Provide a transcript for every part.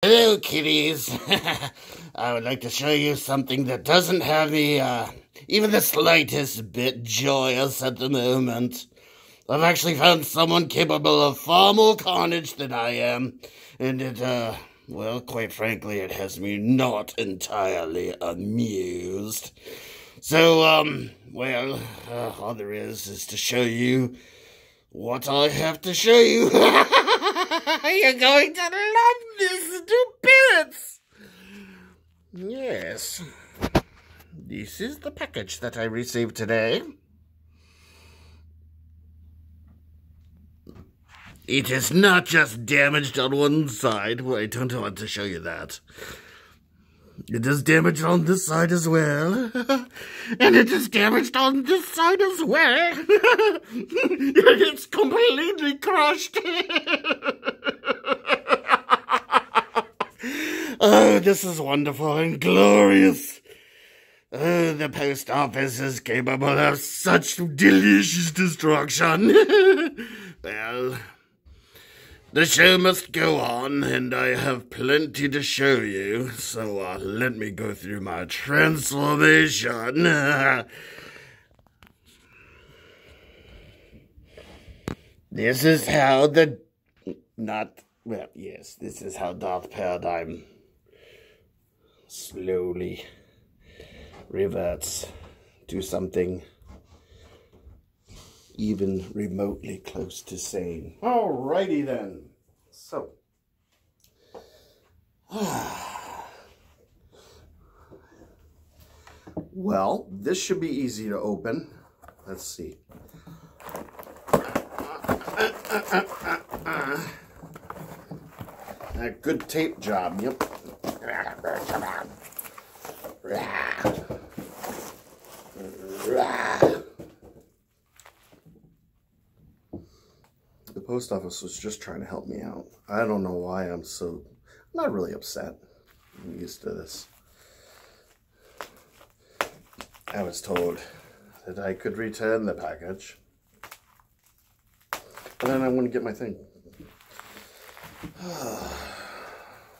Hello, kitties. I would like to show you something that doesn't have me, even the slightest bit joyous at the moment. I've actually found someone capable of far more carnage than I am, and it, well, quite frankly, it has me not entirely amused. So, well, all there is to show you what I have to show you. You're going to love this to bits. Yes. This is the package that I received today. It is not just damaged on one side. Well, I don't want to show you that. It is damaged on this side as well. And it is damaged on this side as well. It's completely crushed. Oh, this is wonderful and glorious. Oh, the post office is capable of such delicious destruction. Well, the show must go on, and I have plenty to show you, so let me go through my transformation. This is how this is how Darth Paradigm slowly reverts to something even remotely close to sane. Alrighty then. So, well, this should be easy to open. Let's see. A good tape job, yep. The post office was just trying to help me out. I don't know why I'm not really upset. I'm used to this. I was told that I could return the package, and then I want to get my thing.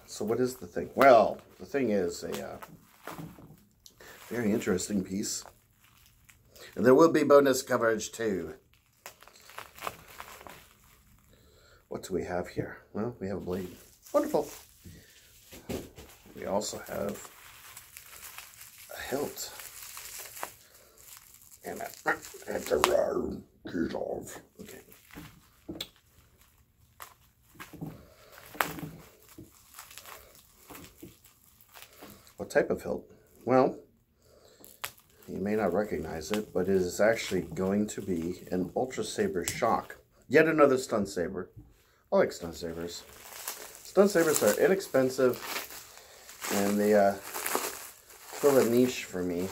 So what is the thing? Well, the thing is a very interesting piece. And there will be bonus coverage too. What do we have here? Well, we have a blade. Wonderful. We also have a hilt. And a round piece of. Okay. What type of hilt? Well, you may not recognize it, but it is actually going to be an Ultrasabers Shock. Yet another stunt saber. I like stunt sabers. Stunt sabers are inexpensive, and they fill a niche for me.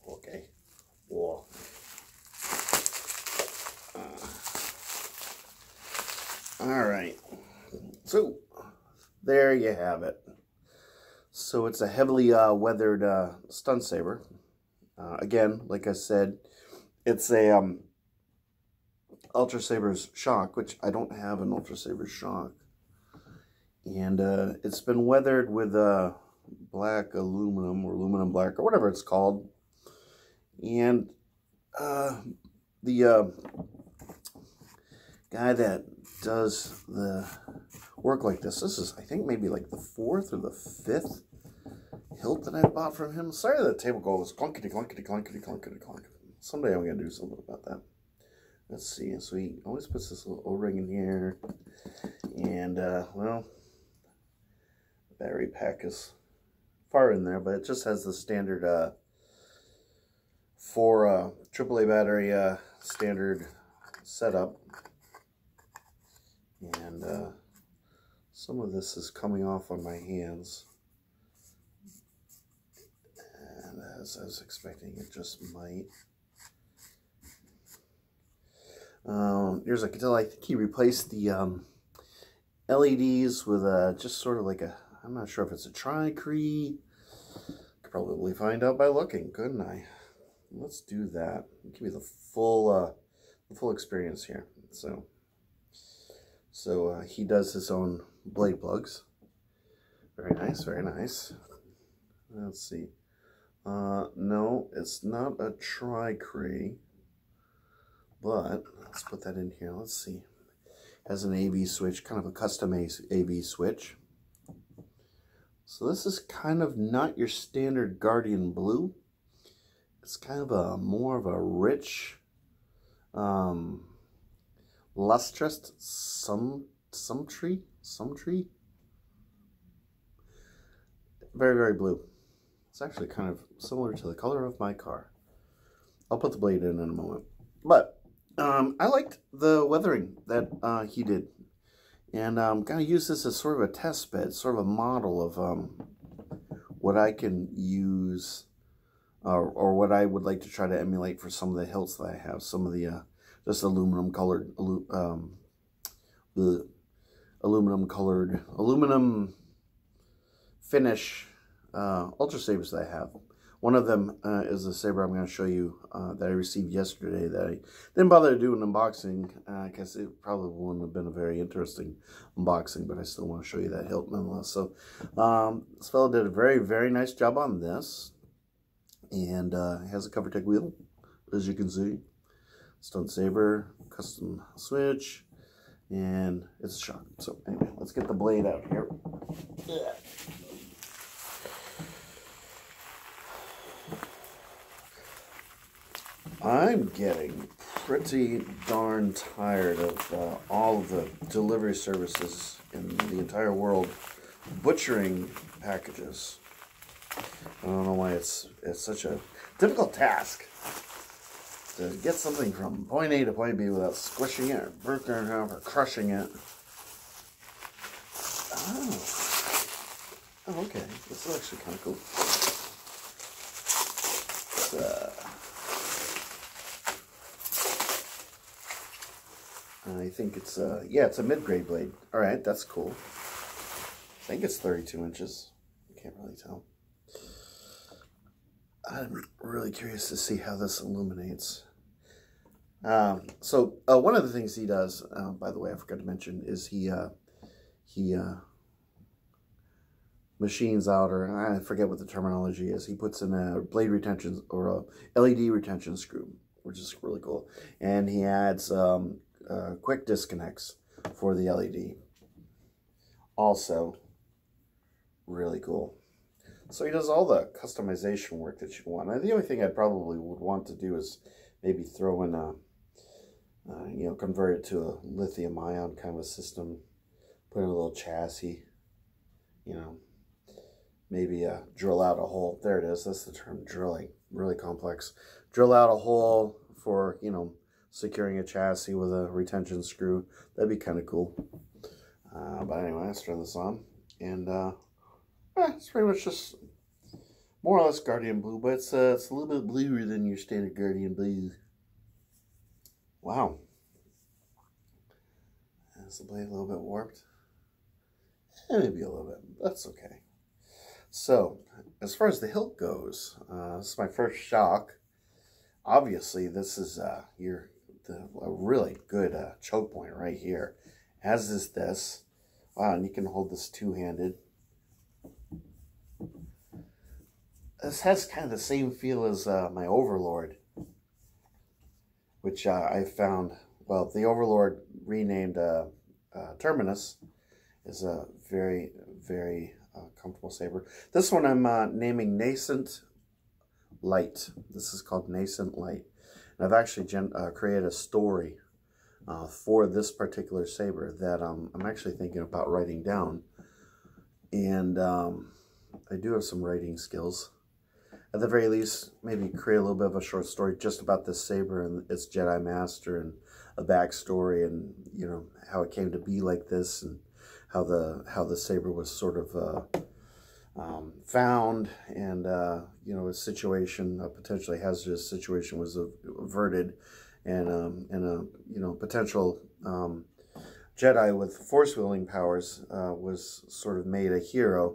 Okay. Whoa. All right. So, there you have it. So it's a heavily weathered stunt saber. Again, like I said, it's a Ultrasabers Shock, which I don't have an Ultrasabers Shock. And it's been weathered with black aluminum or aluminum black or whatever it's called. And the guy that does the work like this is, I think, maybe like the 4th or the 5th hilt that I bought from him. Sorry that the table goes clunkety, clunkety, clunkety, clunkety, clunkety. Someday I'm going to do something about that. Let's see. So he always puts this little O-ring in here. And, well, the battery pack is far in there, but it just has the standard 4 AAA battery standard setup. And some of this is coming off on my hands. And as I was expecting, it just might. Here's I can tell, I think he replaced the LEDs with just sort of like a, I'm not sure if it's a tricrete. Could probably find out by looking, couldn't I? Let's do that. Give me the full experience here. So, So he does his own blade plugs. Very nice, very nice. Let's see. No, it's not a tri-cray, but let's put that in here. Let's see. Has an AV switch, kind of a custom AV switch. So this is kind of not your standard Guardian blue. It's kind of a more of a rich, lustrous some tree. Very, very blue. It's actually kind of similar to the color of my car. I'll put the blade in a moment. But I liked the weathering that he did. And I'm going to use this as sort of a test bed, sort of a model of what I can use or what I would like to try to emulate for some of the hilts that I have. Some of the just aluminum finish Ultrasabers that I have. One of them is a saber I'm going to show you that I received yesterday that I didn't bother to do an unboxing because it probably wouldn't have been a very interesting unboxing, but I still want to show you that hilt nonetheless. So this fellow did a very, very nice job on this, and it has a CoverTech wheel, as you can see. Stunt saber, custom switch, and it's a shock. So anyway, let's get the blade out here. Yeah. I'm getting pretty darn tired of all of the delivery services in the entire world butchering packages. I don't know why it's such a difficult task to get something from point A to point B without squishing it or breaking it or crushing it. Oh, okay. This is actually kind of cool. I think it's yeah, it's a mid-grade blade. All right, that's cool. I think it's 32 inches. I can't really tell. I'm really curious to see how this illuminates. So one of the things he does, by the way, I forgot to mention, is he machines out, or I forget what the terminology is. He puts in a blade retention or a LED retention screw, which is really cool, and he adds quick disconnects for the LED. Also, really cool. So he does all the customization work that you want. Now, the only thing I probably would want to do is maybe throw in a, you know, convert it to a lithium-ion kind of a system, put in a little chassis, you know, maybe drill out a hole. There it is. That's the term, drilling. Really complex. Drill out a hole for, you know, securing a chassis with a retention screw. That'd be kind of cool. But anyway, let's turn this on. And it's pretty much just more or less Guardian blue, but it's a little bit bluer than your standard Guardian blue. Wow. Is the blade a little bit warped? Maybe a little bit. That's okay. So, as far as the hilt goes, this is my first shock. Obviously, this is a really good choke point right here. As is this. Wow, and you can hold this two-handed. This has kind of the same feel as my Overlord, which I found, well, the Overlord renamed Terminus is a very, very comfortable saber. This one I'm naming Nascent Light. This is called Nascent Light. And I've actually created a story for this particular saber that I'm actually thinking about writing down. And I do have some writing skills. At the very least, maybe create a little bit of a short story just about this saber and its Jedi Master and a backstory and, you know, how it came to be like this and how the saber was sort of found and, you know, a situation, a potentially hazardous situation was averted and a, you know, potential Jedi with force-wielding powers was sort of made a hero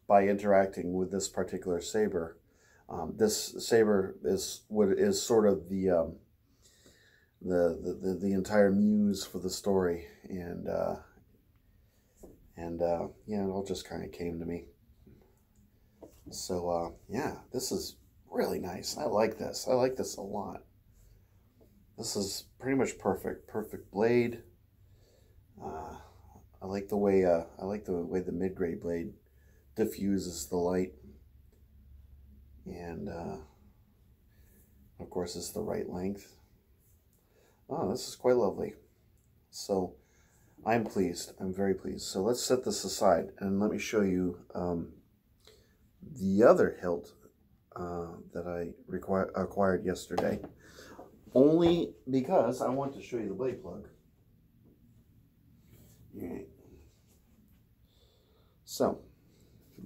by interacting with this particular saber. This saber is sort of the entire muse for the story, yeah, it all just kind of came to me. So yeah, this is really nice. I like this. I like this a lot. This is pretty much perfect blade. I like the way the mid-grade blade diffuses the light, and of course it's the right length. Oh, this is quite lovely. So I'm pleased. I'm very pleased. So let's set this aside and let me show you the other hilt that I acquired yesterday, only because I want to show you the blade plug. All right. So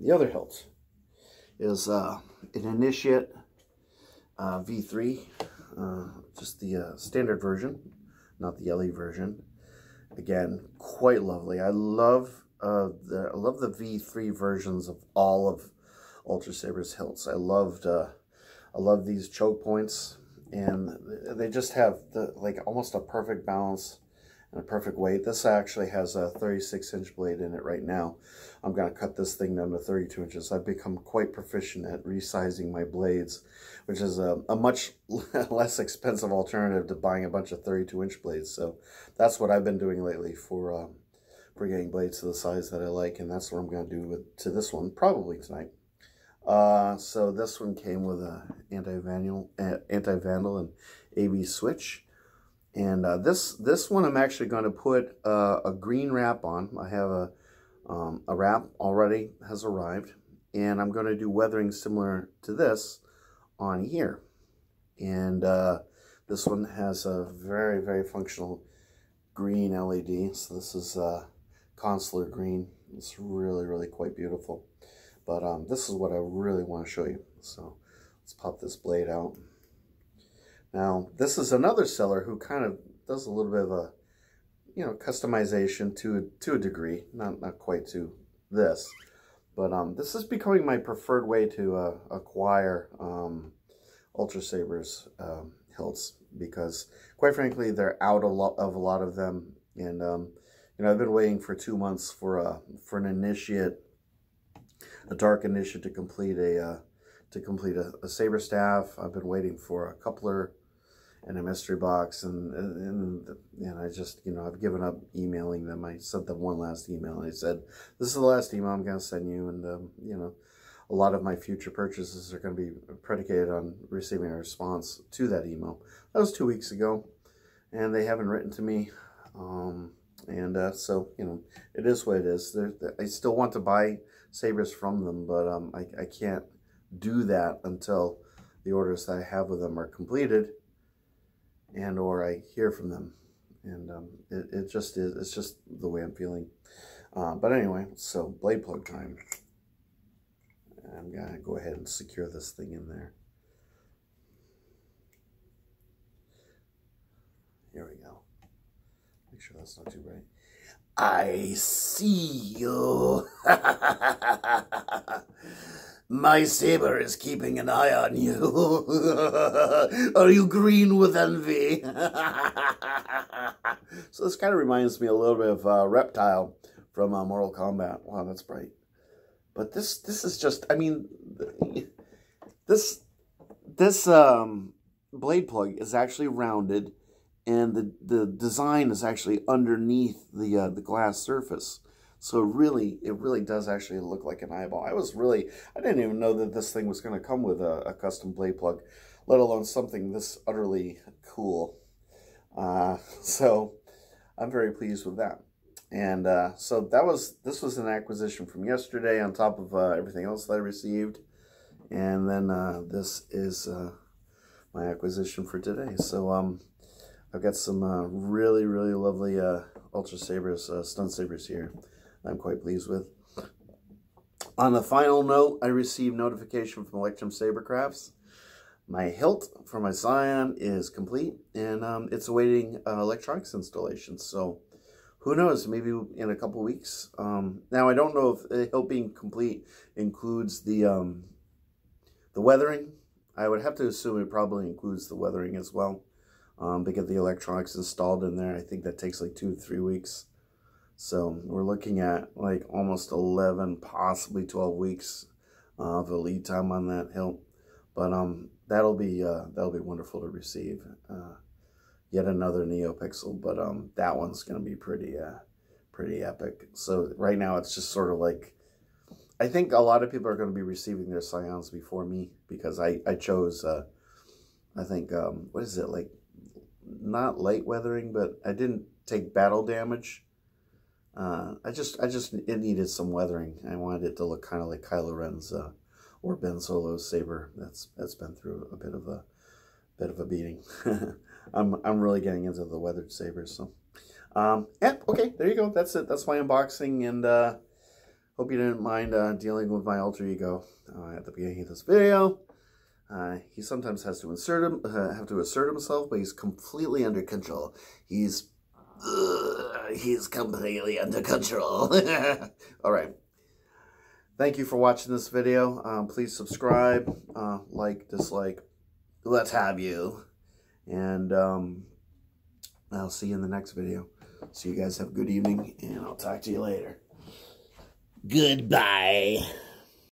the other hilt is an Initiate V3, just the standard version, not the LE version. Again, quite lovely. I love the V3 versions of all of Ultrasabers hilts. I love these choke points, and they just have almost a perfect balance and a perfect weight. This actually has a 36-inch blade in it right now. I'm going to cut this thing down to 32 inches. I've become quite proficient at resizing my blades, which is a much less expensive alternative to buying a bunch of 32-inch blades. So that's what I've been doing lately for getting blades to the size that I like, and that's what I'm going to do to this one probably tonight. So this one came with a anti-vandal and AV switch. And this one I'm actually going to put a green wrap on. I have a wrap already has arrived, and I'm going to do weathering similar to this on here. And this one has a very functional green LED. So this is consular green. It's really quite beautiful. But this is what I really want to show you. So let's pop this blade out. Now, this is another seller who kind of does a little bit of a, customization to a degree, not quite to this, but this is becoming my preferred way to acquire Ultrasabers hilts, because quite frankly they're out of a lot of them, and I've been waiting for 2 months for an Initiate, a dark Initiate to complete a saber staff. I've been waiting for a coupler and a mystery box, and I just, I've given up emailing them. I sent them one last email, and I said, this is the last email I'm going to send you, and a lot of my future purchases are going to be predicated on receiving a response to that email. That was 2 weeks ago, and they haven't written to me, so it is what it is. I still want to buy sabers from them, but I can't do that until the orders that I have with them are completed, and or I hear from them, and it just is. It's just the way I'm feeling. But anyway, so blade plug time. I'm gonna go ahead and secure this thing in there. Here we go. Make sure that's not too bright. I see you. My saber is keeping an eye on you. Are you green with envy? So this kind of reminds me a little bit of Reptile from Mortal Kombat. Wow, that's bright. But this is just, I mean, this blade plug is actually rounded, and the design is actually underneath the glass surface. So it really does actually look like an eyeball. I didn't even know that this thing was going to come with a custom blade plug, let alone something this utterly cool. So I'm very pleased with that. And so this was an acquisition from yesterday on top of everything else that I received. And then this is my acquisition for today. So I've got some really lovely Ultrasabers, stunt sabers here I'm quite pleased with. On the final note, I received notification from Electrum Sabercrafts. My hilt for my Scion is complete, and it's awaiting electronics installation. So who knows, maybe in a couple weeks. Now, I don't know if the hilt being complete includes the weathering. I would have to assume it probably includes the weathering as well, to get the electronics installed in there. I think that takes like 2 to 3 weeks. So we're looking at like almost 11, possibly 12 weeks of a lead time on that hilt. But that'll be wonderful to receive. Yet another NeoPixel, but that one's gonna be pretty epic. So right now it's just sort of like, I think a lot of people are going to be receiving their Scions before me, because I chose I think what is it, like, not light weathering, but I didn't take battle damage. It needed some weathering. I wanted it to look kind of like Kylo Ren's or Ben Solo's saber. That's been through a bit of a beating. I'm really getting into the weathered sabers. So yeah, okay, there you go. That's it. That's my unboxing, and hope you didn't mind dealing with my alter ego at the beginning of this video. He sometimes has to assert himself, but he's completely under control. He's completely under control. All right. Thank you for watching this video. Please subscribe, like, dislike, let's have you. And I'll see you in the next video. So you guys have a good evening, and I'll talk to you later. Goodbye.